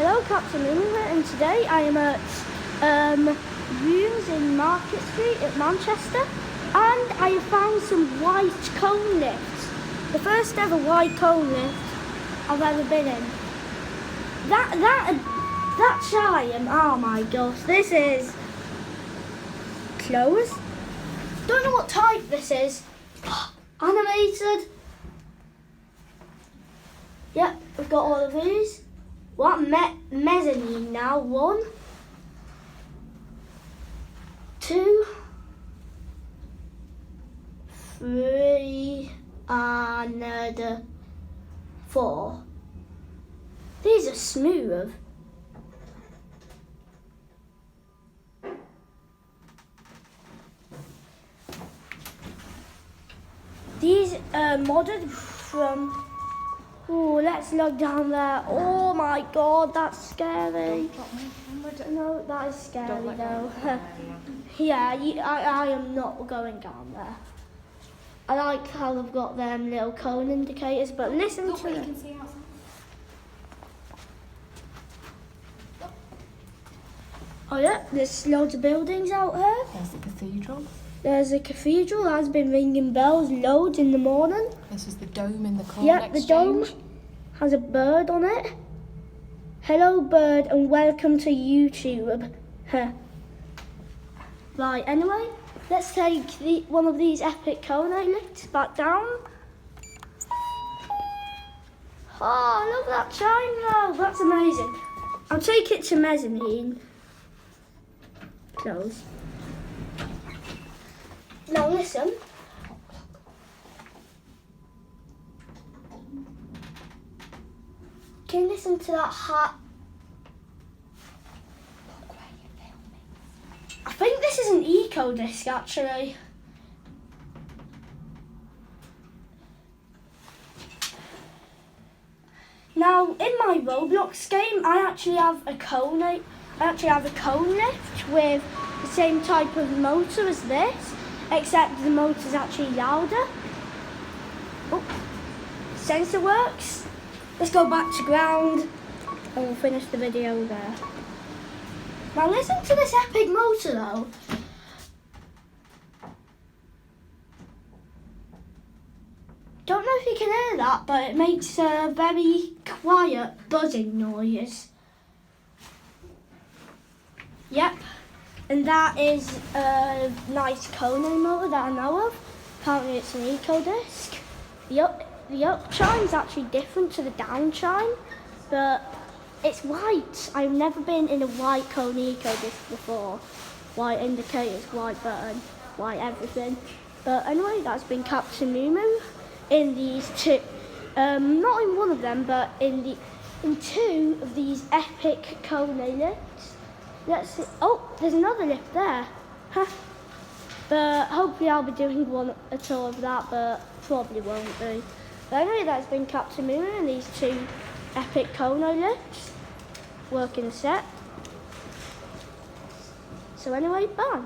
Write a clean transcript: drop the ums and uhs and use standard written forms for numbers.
Hello, Captain Luna, and today I am at Rooms in Market Street at Manchester, and I have found some white cone lifts. The first ever white cone lift I've ever been in. That chime, oh my gosh, this is closed. Don't know what type this is. Animated. Yep, we've got all of these. What mezzanine now? 1, 2, 3, and 4. These are smooth. These are modded from. Oh, let's look down there. Oh my God, that's scary. No, that is scary though. Yeah, I am not going down there. I like how they've got them little cone indicators, but listen to it. Can see outside. Oh yeah, there's loads of buildings out here. There's the cathedral. There's a cathedral that has been ringing bells loads in the morning. This is the dome in the Kone Yeah, exchange. the dome has a bird on it. Hello bird and welcome to YouTube. Right, anyway, let's take one of these epic Kone lifts back down. Oh, look at that chime though, that's amazing. I'll take it to mezzanine. Close. Now listen. Can you listen to that hat? I think this is an eco disc actually. Now in my Roblox game I actually have a cone lift with the same type of motor as this, except the motor's actually louder. Oh, sensor works. Let's go back to ground and we'll finish the video there. Now listen to this epic motor though. Don't know if you can hear that, but it makes a very quiet buzzing noise. Yep, and that is a nice Kone motor that I know of. Apparently it's an eco disc. The up chime's actually different to the down chime, but it's white. I've never been in a white Kone eco disc before. White indicators, white button, white everything. But anyway, that's been Captain Mumu in these two, not in one of them, but in two of these epic Kone lifts. Let's see. Oh, there's another lift there. Huh. But hopefully I'll be doing a tour of that, but probably won't be. But anyway, that's been Captain Mumu and these two epic Kone lifts. Working set. So anyway, bye.